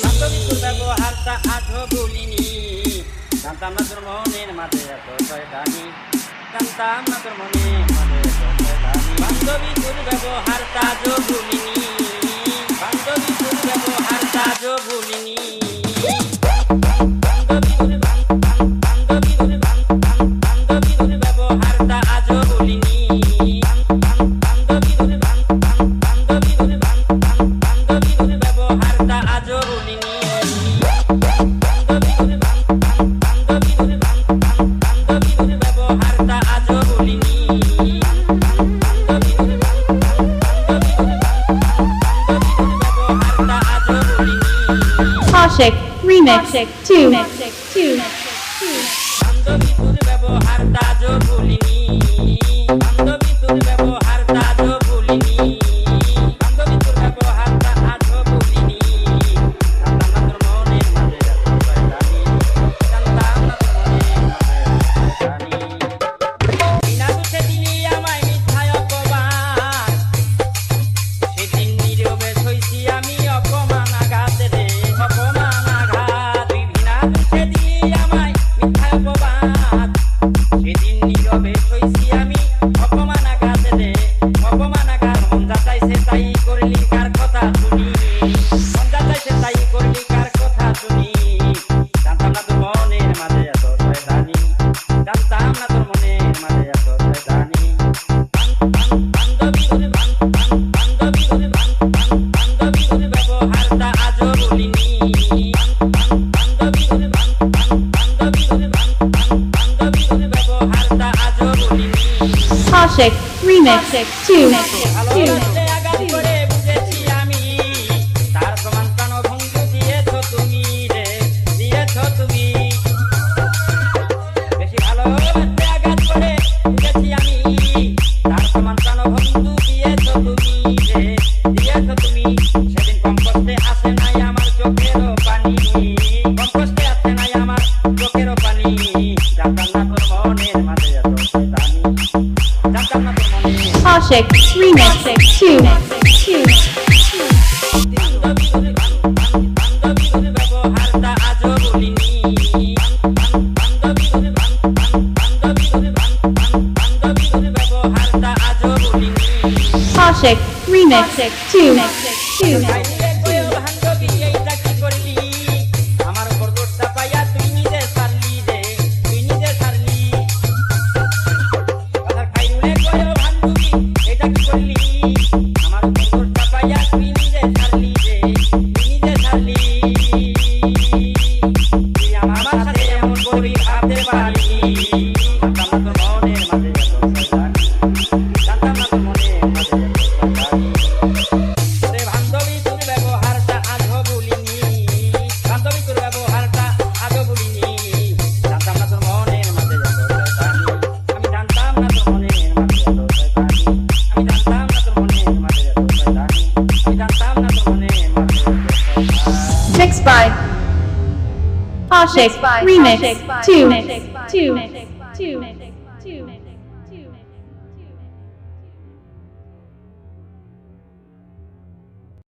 বান্ধবীর ব্যবহারটা আজও ভুলিনি জানতাম না তোর মনের মাঝে এত শয়তানি জানতাম না তোর মনের মাঝে এত শয়তানি বান্ধবী তোর ব্যবহারটা আজও ভুলিনি বান্ধবী তোর ব্যবহারটা আজও ভুলিনি Ashik Remix 2. বান্ধবী তোর ব্যবহারটা আজও ভুলিনি বান্ধবী তোর ব্যবহারটা আজও ভুলিনি বান্ধবী তোর ব্যবহারটা আজও ভুলিনি জানতাম না তোর মনের মাঝে এত শয়তানি জানতাম না তোর মনের মাঝে এত শয়তানি বিনা দোষে দিলি আমায় মিথ্যায় অপবাদ সেদিন নীরবে সইছি আমি অপমান আঘাত রে অপমান আঘাত তুই বিনা দোষে দিলি আমায় মিথ্যায় অপবাদ সেদিন নীরবে সইছি আমি অপমান আঘাত রে অপমান আঘাত মন যা চাইছে তাই করলি কার কথা শুনি মন যা চাইছে তাই করলি কার কথা শুনি জানতাম না তোর মনের মাঝে এত শয়তানি জানতাম না তোর মনের মাঝে এত শয়তানি বান্ধবী তোর ব্যবহারটা আজও ভুলিনি বান্ধবী তোর ব্যবহারটা আজও ভুলিনি Ashik Remix 2. ভালোবাসলে আঘাত করে বুঝেছি আমি তার সমান প্রাণভঙ্গ দিয়েছো তুমি রে দিয়েছো তুমি বেশি ভালোবাসলে আঘাত করে বুঝেছি আমি তার সমান প্রাণভঙ্গ দিয়েছো তুমি রে দিয়েছো তুমি সেদিন কম কষ্টে আসে নাই আমার চোখেরও পানি কম কষ্টে আসে নাই আমার চোখেরও পানি জানতাম না তোর মনের মাঝে এত শয়তানি জানতাম না তোর মনের Ashik Remix 2. বান্ধবী তোর ব্যবহারটা আজও ভুলিনি বান্ধবী তোর ব্যবহারটা আজও ভুলিনি Ashik Remix 2. খাইলে কইও বান্ধবী এইটা কি করলি আমার উপর দোষটা পাইয়া তুই নিজে ছাড়লি রে তুই নিজে ছাড়লি কথা খাইলে কইও বান্ধবী এইটা কি করলি আমার উপর দোষটা পাইয়া তুই নিজে ছাড়লি রে তুই নিজে ছাড়লি তুই আমার সাথে এমন করবি ভাবতে পারিনি জানতাম না তোর মনের মাঝে এত শয়তানি জানতাম না তোর মনের মাঝে এত শয়তানি রে বান্ধবী তোর ব্যবহারটা আজও ভুলিনি বান্ধবী তোর ব্যবহারটা আজও ভুলিনি জানতাম না তোর মনের মাঝে এত শয়তানি আমি জানতাম না তোর মনের মাঝে এত শয়তানি আমি জানতাম না তোর মনের মাঝে এত শয়তানি আমি জানতাম না তোর মনের মাঝে এত শয়তানি Mixed by Ashik Remix 2.